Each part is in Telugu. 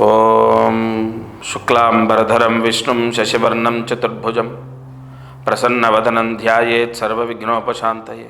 ఓం శుక్లాంబరధరం విష్ణుం శశివర్ణం చతుర్భుజం ప్రసన్నవదనం ధ్యాయేత్ సర్వవిఘ్నోపశాంతయే.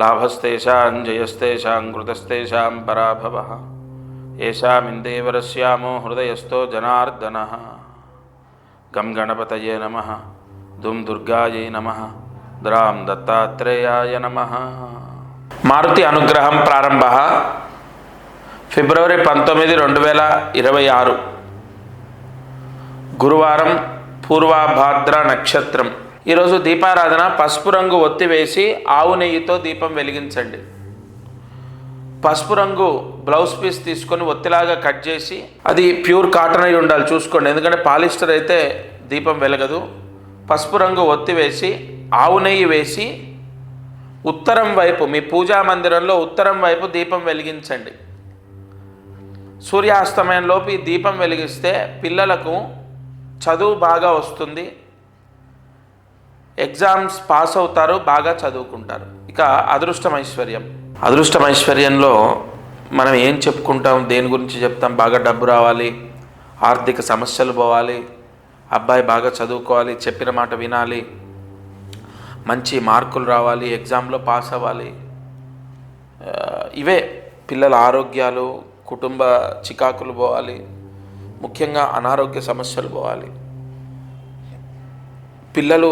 లాభస్తేషాం జయస్తేషాం కృతస్తేషాం పరాభవః. ఏషామిందేవరస్యామో హృదయస్థో జనార్దనః. గం గణపతయే నమః. దుం దుర్గాయై నమః. ద్రాం దత్తాత్రేయాయ నమః. మారుతి అనుగ్రహం ప్రారంభ ఫిబ్రవరి 19, 2026 గురువారం, పూర్వభాద్ర నక్షత్రం. ఈరోజు దీపారాధన. పసుపు రంగు ఒత్తి వేసి ఆవు నెయ్యితో దీపం వెలిగించండి. పసుపు రంగు బ్లౌజ్ పీస్ తీసుకొని ఒత్తిలాగా కట్ చేసి, అది ప్యూర్ కాటన్ అయి ఉండాలి చూసుకోండి, ఎందుకంటే పాలిస్టర్ అయితే దీపం వెలగదు. పసుపు రంగు ఒత్తి వేసి ఆవు నెయ్యి వేసి ఉత్తరం వైపు, మీ పూజా మందిరంలో ఉత్తరం వైపు దీపం వెలిగించండి. సూర్యాస్తమయంలోపు ఈ దీపం వెలిగిస్తే పిల్లలకు చదువు బాగా వస్తుంది, ఎగ్జామ్స్ పాస్ అవుతారు, బాగా చదువుకుంటారు. ఇక అదృష్టమైశ్వర్యంలో మనం ఏం చెప్పుకుంటాం, దేని గురించి చెప్తాం? బాగా డబ్బు రావాలి, ఆర్థిక సమస్యలు పోవాలి, అబ్బాయి బాగా చదువుకోవాలి, చెప్పిన మాట వినాలి, మంచి మార్కులు రావాలి, ఎగ్జామ్లో పాస్ అవ్వాలి. ఇవే పిల్లల ఆరోగ్యాలు, కుటుంబ చికాకులు పోవాలి, ముఖ్యంగా అనారోగ్య సమస్యలు పోవాలి, పిల్లలు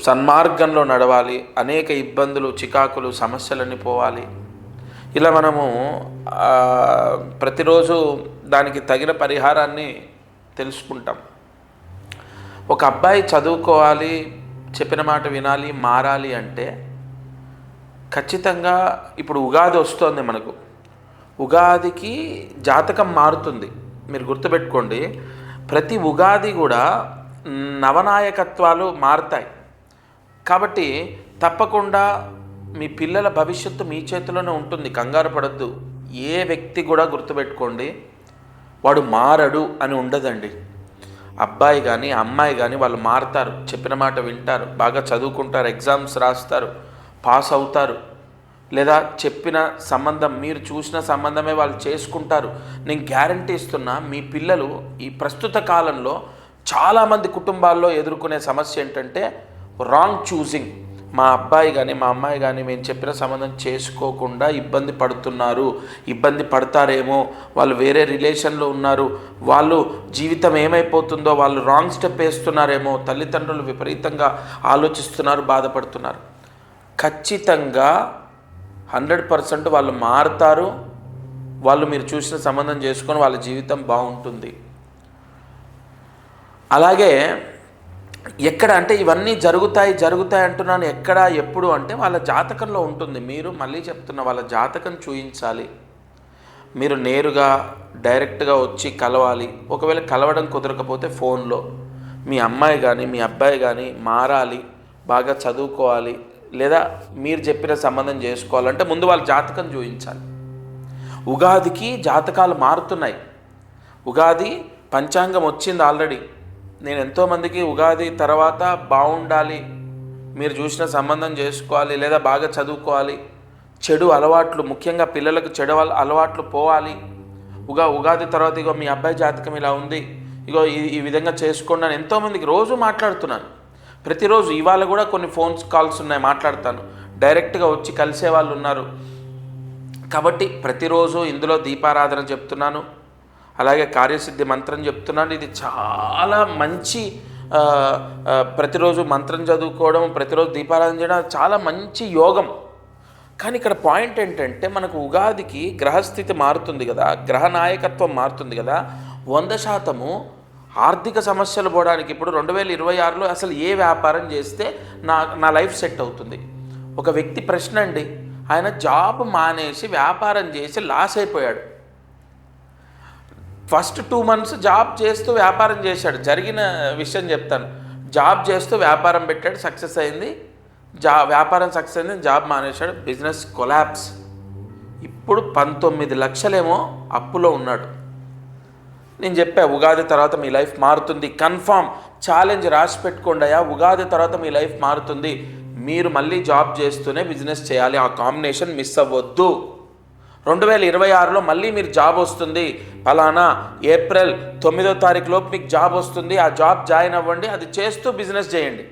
సన్మార్గంలో నడవాలి, అనేక ఇబ్బందులు, చికాకులు, సమస్యలన్నీ పోవాలి. ఇలా మనము ప్రతిరోజు దానికి తగిన పరిహారాన్ని తెలుసుకుంటాం. ఒక అబ్బాయి చదువుకోవాలి, చెప్పిన మాట వినాలి, మారాలి అంటే ఖచ్చితంగా ఇప్పుడు ఉగాది వస్తోంది మనకు. ఉగాదికి జాతకం మారుతుంది. మీరు గుర్తుపెట్టుకోండి, ప్రతి ఉగాది కూడా నవనాయకత్వాలు మారుతాయి. కాబట్టి తప్పకుండా మీ పిల్లల భవిష్యత్తు మీ చేతిలోనే ఉంటుంది, కంగారు పడద్దు. ఏ వ్యక్తి కూడా గుర్తుపెట్టుకోండి, వాడు మారడు అని ఉండదండి. అబ్బాయి కానీ అమ్మాయి కానీ వాళ్ళు మారుతారు, చెప్పిన మాట వింటారు, బాగా చదువుకుంటారు, ఎగ్జామ్స్ రాస్తారు, పాస్ అవుతారు. లేదా చెప్పిన సంబంధం, మీరు చూసిన సంబంధమే వాళ్ళు చేసుకుంటారు. నేను గ్యారంటీ ఇస్తున్నా, మీ పిల్లలు ఈ ప్రస్తుత కాలంలో చాలామంది కుటుంబాల్లో ఎదుర్కొనే సమస్య ఏంటంటే రాంగ్ చూసింగ్. మా అబ్బాయి కానీ మా అమ్మాయి కానీ మేము చెప్పిన సంబంధం చేసుకోకుండా ఇబ్బంది పడుతున్నారు, ఇబ్బంది పడతారేమో, వాళ్ళు వేరే రిలేషన్లో ఉన్నారు, వాళ్ళు జీవితం ఏమైపోతుందో, వాళ్ళు రాంగ్ స్టెప్ వేస్తున్నారేమో, తల్లిదండ్రులు విపరీతంగా ఆలోచిస్తున్నారు, బాధపడుతున్నారు. ఖచ్చితంగా 100% వాళ్ళు మారుతారు. వాళ్ళు మీరు చూసిన సంబంధం చేసుకొని వాళ్ళ జీవితం బాగుంటుంది. అలాగే ఎక్కడ అంటే ఇవన్నీ జరుగుతాయి అంటున్నాను, ఎక్కడ ఎప్పుడు అంటే వాళ్ళ జాతకంలో ఉంటుంది. మీరు మళ్ళీ చెప్తున్న, వాళ్ళ జాతకం చూయించాలి. మీరు నేరుగా డైరెక్ట్గా వచ్చి కలవాలి. ఒకవేళ కలవడం కుదరకపోతే ఫోన్లో మీ అమ్మాయి కానీ మీ అబ్బాయి కానీ మారాలి, బాగా చదువుకోవాలి, లేదా మీరు చెప్పిన సంబంధం చేసుకోవాలంటే ముందు వాళ్ళ జాతకం చూపించాలి. ఉగాదికి జాతకాలు మారుతున్నాయి. ఉగాది పంచాంగం వచ్చింది ఆల్రెడీ. నేను ఎంతోమందికి ఉగాది తర్వాత బాగుండాలి, మీరు చూసిన సంబంధం చేసుకోవాలి, లేదా బాగా చదువుకోవాలి, చెడు అలవాట్లు, ముఖ్యంగా పిల్లలకు చెడు అలవాట్లు పోవాలి, ఉగాది తర్వాత ఇగో మీ అబ్బాయి జాతకం ఇలా ఉంది, ఇగో ఈ విధంగా చేసుకోండి అని ఎంతోమందికి రోజు మాట్లాడుతున్నాను. ప్రతిరోజు ఇవాళ కూడా కొన్ని ఫోన్స్ కాల్స్ ఉన్నాయి, మాట్లాడతాను. డైరెక్ట్గా వచ్చి కలిసే వాళ్ళు ఉన్నారు. కాబట్టి ప్రతిరోజు ఇందులో దీపారాధన చెప్తున్నాను, అలాగే కార్యసిద్ధి మంత్రం చెప్తున్నాను. ఇది చాలా మంచి, ప్రతిరోజు మంత్రం చదువుకోవడం, ప్రతిరోజు దీపారాధన చేయడం చాలా మంచి యోగం. కానీ ఇక్కడ పాయింట్ ఏంటంటే, మనకు ఉగాదికి గ్రహస్థితి మారుతుంది కదా, గ్రహ నాయకత్వం మారుతుంది కదా. 100% ఆర్థిక సమస్యలు పోవడానికి ఇప్పుడు 2026లో అసలు ఏ వ్యాపారం చేస్తే నా లైఫ్ సెట్ అవుతుంది? ఒక వ్యక్తి ప్రశ్న అండి, ఆయన జాబ్ మానేసి వ్యాపారం చేసి లాస్ అయిపోయాడు. ఫస్ట్ 2 months జాబ్ చేస్తూ వ్యాపారం చేశాడు. జరిగిన విషయం చెప్తాను. జాబ్ చేస్తూ వ్యాపారం పెట్టాడు, సక్సెస్ అయింది. వ్యాపారం సక్సెస్ అయింది, జాబ్ మానేశాడు, బిజినెస్ కొలాప్స్. ఇప్పుడు 19 లక్షలేమో అప్పులో ఉన్నాడు. నేను చెప్పా, ఉగాది తర్వాత మీ లైఫ్ మారుతుంది, కన్ఫామ్. ఛాలెంజ్ రాసి పెట్టుకోండి అయ్యా, ఉగాది తర్వాత మీ లైఫ్ మారుతుంది. మీరు మళ్ళీ జాబ్ చేస్తూనే బిజినెస్ చేయాలి, ఆ కాంబినేషన్ మిస్ అవ్వద్దు. 2026లో మళ్ళీ మీరు జాబ్ వస్తుంది, ఫలానా ఏప్రిల్ 9వ తారీఖు లోపు మీకు జాబ్ వస్తుంది, ఆ జాబ్ జాయిన్ అవ్వండి, అది చేస్తూ బిజినెస్ చేయండి.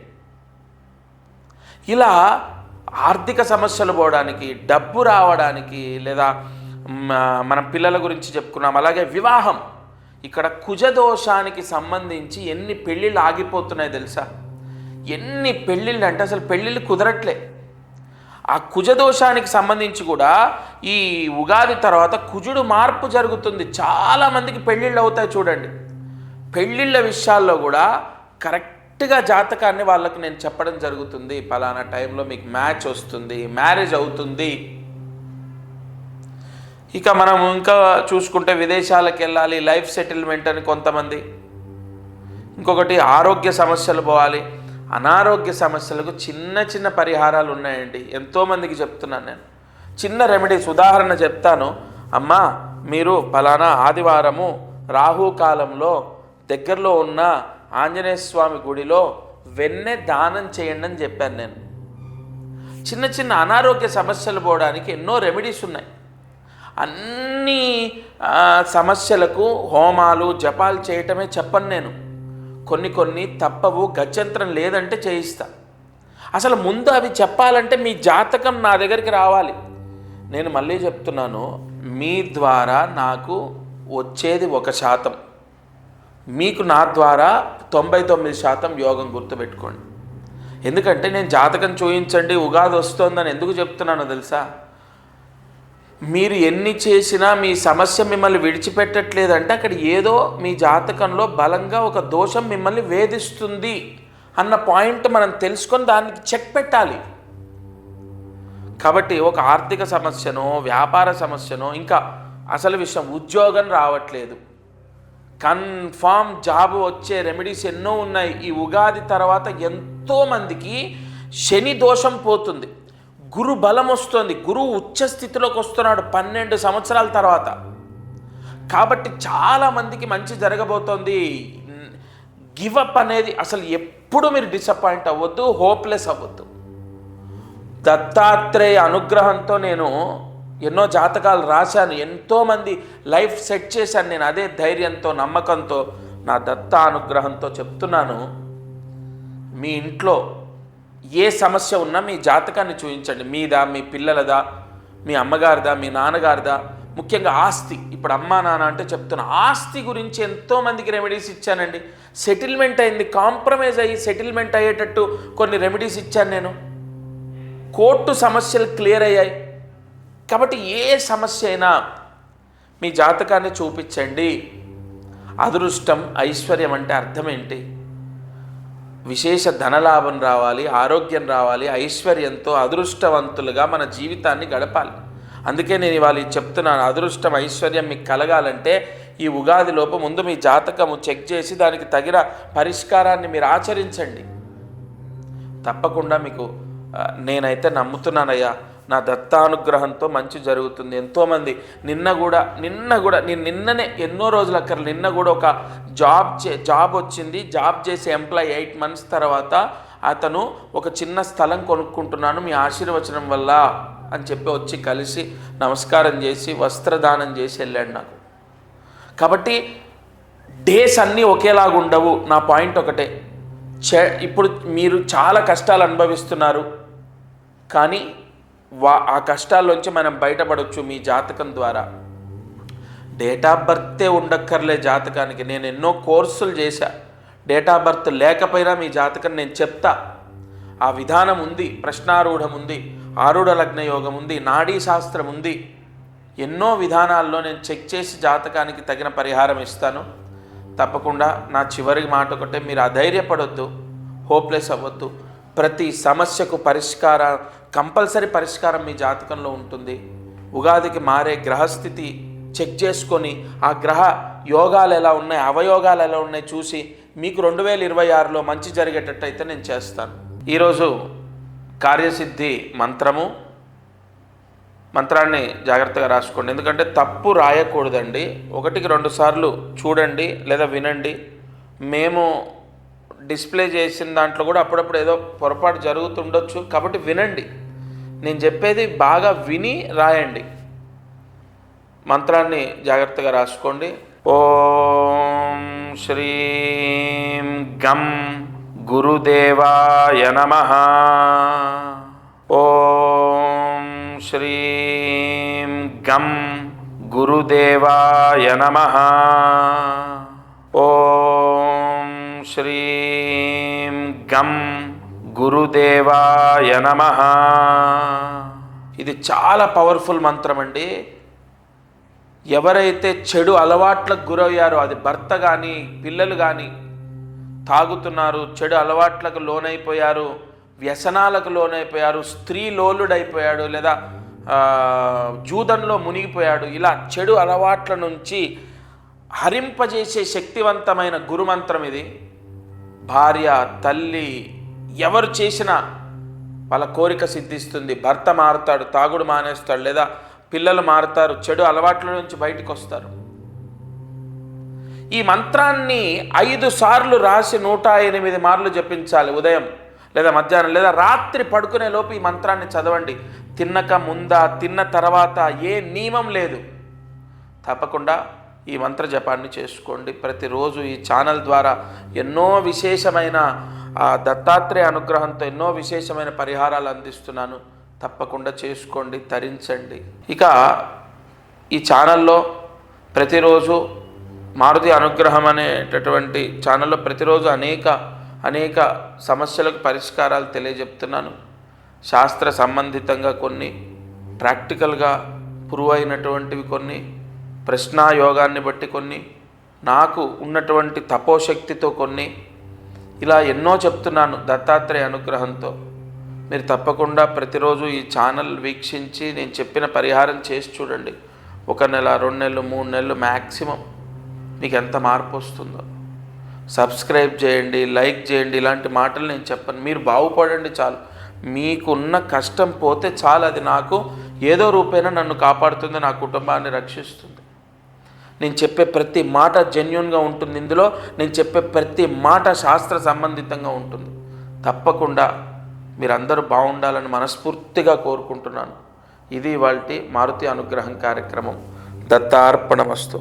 ఇలా ఆర్థిక సమస్యలు పోవడానికి, డబ్బు రావడానికి, లేదా మనం పిల్లల గురించి చెప్పుకున్నాం, అలాగే వివాహం. ఇక్కడ కుజదోషానికి సంబంధించి ఎన్ని పెళ్ళిళ్ళు ఆగిపోతున్నాయి తెలుసా? ఎన్ని పెళ్ళిళ్ళు అంటే అసలు పెళ్ళిళ్ళు కుదరట్లే. ఆ కుజదోషానికి సంబంధించి కూడా ఈ ఉగాది తర్వాత కుజుడు మార్పు జరుగుతుంది. చాలామందికి పెళ్ళిళ్ళు అవుతాయి చూడండి. పెళ్ళిళ్ళ విషయాల్లో కూడా కరెక్ట్గా జాతకాన్ని వాళ్ళకి నేను చెప్పడం జరుగుతుంది. పలానా టైంలో మీకు మ్యాచ్ వస్తుంది, మ్యారేజ్ అవుతుంది. ఇక మనం ఇంకా చూసుకుంటే విదేశాలకు వెళ్ళాలి, లైఫ్ సెటిల్మెంట్ అని కొంతమంది. ఇంకొకటి ఆరోగ్య సమస్యలు పోవాలి. అనారోగ్య సమస్యలకు చిన్న చిన్న పరిహారాలు ఉన్నాయండి. ఎంతోమందికి చెప్తున్నాను నేను. చిన్న రెమెడీస్, ఉదాహరణ చెప్తాను. అమ్మా, మీరు పలానా ఆదివారము రాహుకాలంలో దగ్గరలో ఉన్న ఆంజనేయ స్వామి గుడిలో వెన్నె దానం చేయండి అని చెప్పాను నేను. చిన్న చిన్న అనారోగ్య సమస్యలు పోవడానికి ఎన్నో రెమెడీస్ ఉన్నాయి. అన్ని సమస్యలకు హోమాలు జపాలు చేయటమే చెప్పను నేను. కొన్ని తప్పవు, గత్యంతరం లేదంటే చేయిస్తా. అసలు ముందు అవి చెప్పాలంటే మీ జాతకం నా దగ్గరికి రావాలి. నేను మళ్ళీ చెప్తున్నాను, మీ ద్వారా నాకు వచ్చేది 1%, మీకు నా ద్వారా 99% యోగం. గుర్తుపెట్టుకోండి. ఎందుకంటే నేను జాతకం చూయించండి ఉగాది వస్తుందని ఎందుకు చెప్తున్నానో తెలుసా? మీరు ఎన్ని చేసినా మీ సమస్య మిమ్మల్ని విడిచిపెట్టట్లేదంటే అక్కడ ఏదో మీ జాతకంలో బలంగా ఒక దోషం మిమ్మల్ని వేధిస్తుంది అన్న పాయింట్ మనం తెలుసుకొని దానికి చెక్ పెట్టాలి. కాబట్టి ఒక ఆర్థిక సమస్యనో, వ్యాపార సమస్యనో, ఇంకా అసలు విషయం ఉద్యోగం రావట్లేదు, కన్ఫామ్ జాబ్ వచ్చే రెమెడీస్ ఎన్నో ఉన్నాయి. ఈ ఉగాది తర్వాత ఎంతోమందికి శని దోషం పోతుంది, గురు బలం వస్తుంది, గురువు ఉచ్చ స్థితిలోకి వస్తున్నాడు 12 సంవత్సరాల తర్వాత. కాబట్టి చాలామందికి మంచి జరగబోతోంది. గివప్ అనేది అసలు ఎప్పుడు మీరు డిసప్పాయింట్ అవ్వద్దు, హోప్లెస్ అవ్వద్దు. దత్తాత్రేయ అనుగ్రహంతో నేను ఎన్నో జాతకాలు రాశాను, ఎంతోమంది లైఫ్ సెట్ చేశాను నేను. అదే ధైర్యంతో, నమ్మకంతో, నా దత్తా అనుగ్రహంతో చెప్తున్నాను. మీ ఇంట్లో ఏ సమస్య ఉన్నా మీ జాతకాన్ని చూపించండి. మీదా, మీ పిల్లలదా, మీ అమ్మగారిదా, మీ నాన్నగారిదా, ముఖ్యంగా ఆస్తి. ఇప్పుడు అమ్మా నాన్న అంటే చెప్తున్నా, ఆస్తి గురించి ఎంతోమందికి రెమెడీస్ ఇచ్చానండి. సెటిల్మెంట్ అయింది, కాంప్రమైజ్ అయ్యి సెటిల్మెంట్ అయ్యేటట్టు కొన్ని రెమెడీస్ ఇచ్చాను నేను. కోర్టు సమస్యలు క్లియర్ అయ్యాయి. కాబట్టి ఏ సమస్య అయినా మీ జాతకాన్ని చూపించండి. అదృష్టం, ఐశ్వర్యం అంటే అర్థం ఏంటి? విశేష ధనలాభం రావాలి, ఆరోగ్యం రావాలి, ఐశ్వర్యంతో అదృష్టవంతులుగా మన జీవితాన్ని గడపాలి. అందుకే నేను ఇవాళ చెప్తున్నాను, అదృష్టం ఐశ్వర్యం మీకు కలగాలంటే ఈ ఉగాది లోపు ముందు మీ జాతకము చెక్ చేసి దానికి తగిన పరిష్కారాన్ని మీరు ఆచరించండి. తప్పకుండా మీకు నేనైతే నమ్ముతున్నానయ్యా, నా దత్తానుగ్రహంతో మంచి జరుగుతుంది. ఎంతోమంది నిన్న కూడా నేను నిన్ననే ఎన్నో రోజులు నిన్న కూడా ఒక జాబ్ వచ్చింది. జాబ్ చేసే ఎంప్లాయ్ 8 months తర్వాత అతను ఒక చిన్న స్థలం కొనుక్కుంటున్నాను మీ ఆశీర్వచనం వల్ల అని చెప్పి వచ్చి కలిసి నమస్కారం చేసి వస్త్రదానం చేసి వెళ్ళాడు నాకు. కాబట్టి డేస్ అన్నీ ఒకేలాగుండవు. నా పాయింట్ ఒకటే, ఇప్పుడు మీరు చాలా కష్టాలు అనుభవిస్తున్నారు, కానీ ఆ కష్టాల్లోంచి మనం బయటపడవచ్చు మీ జాతకం ద్వారా. డేట్ ఆఫ్ బర్తే ఉండక్కర్లే జాతకానికి. నేను ఎన్నో కోర్సులు చేశా. డేట్ ఆఫ్ బర్త్ లేకపోయినా మీ జాతకం నేను చెప్తా. ఆ విధానం ఉంది, ప్రశ్నారూఢం ఉంది, ఆరూఢ లగ్న యోగం ఉంది, నాడీ శాస్త్రం ఉంది. ఎన్నో విధానాల్లో నేను చెక్ చేసి జాతకానికి తగిన పరిహారం ఇస్తాను. తప్పకుండా నా చివరి మాట ఒకటే, మీరు అధైర్యపడొద్దు, హోప్లెస్ అవ్వద్దు. ప్రతి సమస్యకు కంపల్సరీ పరిష్కారం మీ జాతకంలో ఉంటుంది. ఉగాదికి మారే గ్రహస్థితి చెక్ చేసుకొని ఆ గ్రహ యోగాలు ఎలా ఉన్నాయి, అవయోగాలు ఎలా ఉన్నాయి చూసి మీకు 2026లో మంచి జరిగేటట్టయితే నేను చేస్తాను. ఈరోజు కార్యసిద్ధి మంత్రాన్ని జాగ్రత్తగా రాసుకోండి. ఎందుకంటే తప్పు రాయకూడదండి. 1కి 2 సార్లు చూడండి లేదా వినండి. మేము డిస్ప్లే చేసిన దాంట్లో కూడా అప్పుడప్పుడు ఏదో పొరపాటు జరుగుతుండొచ్చు. కాబట్టి వినండి, నేను చెప్పేది బాగా విని రాయండి. మంత్రాన్ని జాగ్రత్తగా రాసుకోండి. ఓం శ్రీం గం గురుదేవాయ నమః. ఓం శ్రీం గం గురుదేవాయ నమః. ఓం శ్రీం గం గురుదేవాయ నమః. ఇది చాలా పవర్ఫుల్ మంత్రం అండి. ఎవరైతే చెడు అలవాట్లకు గురయ్యారో, అది భర్త కానీ పిల్లలు కానీ తాగుతున్నారు, చెడు అలవాట్లకు లోనైపోయారు, వ్యసనాలకు లోనైపోయారు, స్త్రీ లోలుడైపోయాడు, లేదా జూదంలో మునిగిపోయాడు, ఇలా చెడు అలవాట్ల నుంచి హరింపజేసే శక్తివంతమైన గురుమంత్రం ఇది. భార్య, తల్లి ఎవరు చేసినా వాళ్ళ కోరిక సిద్ధిస్తుంది. భర్త మారుతాడు, తాగుడు మానేస్తాడు, లేదా పిల్లలు మారుతారు, చెడు అలవాట్ల నుంచి బయటకు వస్తారు. ఈ మంత్రాన్ని 5 సార్లు రాసి 108 మార్లు జపించాలి. ఉదయం లేదా మధ్యాహ్నం లేదా రాత్రి పడుకునే లోపు ఈ మంత్రాన్ని చదవండి. తిన్నక ముందా, తిన్న తర్వాత ఏ నియమం లేదు. తప్పకుండా ఈ మంత్ర జపాన్ని చేసుకోండి. ప్రతిరోజు ఈ ఛానల్ ద్వారా ఎన్నో విశేషమైన దత్తాత్రేయ అనుగ్రహంతో ఎన్నో విశేషమైన పరిహారాలు అందిస్తున్నాను. తప్పకుండా చేసుకోండి, తరించండి. ఇక ఈ ఛానల్లో ప్రతిరోజు మారుతి అనుగ్రహం అనేటటువంటి ఛానల్లో ప్రతిరోజు అనేక సమస్యలకు పరిష్కారాలు తెలియజెప్తున్నాను. శాస్త్ర సంబంధితంగా కొన్ని, ప్రాక్టికల్గా ప్రూవ్ అయినటువంటివి కొన్ని, ప్రశ్నాయోగాన్ని బట్టి కొన్ని, నాకు ఉన్నటువంటి తపోశక్తితో కొన్ని, ఇలా ఎన్నో చెప్తున్నాను దత్తాత్రేయ అనుగ్రహంతో. మీరు తప్పకుండా ప్రతిరోజు ఈ ఛానల్ వీక్షించి నేను చెప్పిన పరిహారం చేసి చూడండి. 1 నెల, 2 నెలలు, 3 నెలలు మ్యాక్సిమం మీకు ఎంత మార్పు వస్తుందో. సబ్స్క్రైబ్ చేయండి, లైక్ చేయండి. ఇలాంటి మాటలు నేను చెప్పను. మీరు బాగుపడండి చాలు. మీకున్న కష్టం పోతే చాలు. అది నాకు ఏదో రూపేణ నన్ను కాపాడుతుంది, నా కుటుంబాన్ని రక్షిస్తుంది. నేను చెప్పే ప్రతి మాట జెన్యూన్గా ఉంటుంది. ఇందులో నేను చెప్పే ప్రతి మాట శాస్త్ర సంబంధితంగా ఉంటుంది. తప్పకుండా మీరందరూ బాగుండాలని మనస్ఫూర్తిగా కోరుకుంటున్నాను. ఇది ఇవాల్టి మారుతి అనుగ్రహం కార్యక్రమం. దత్తార్పణమస్తు.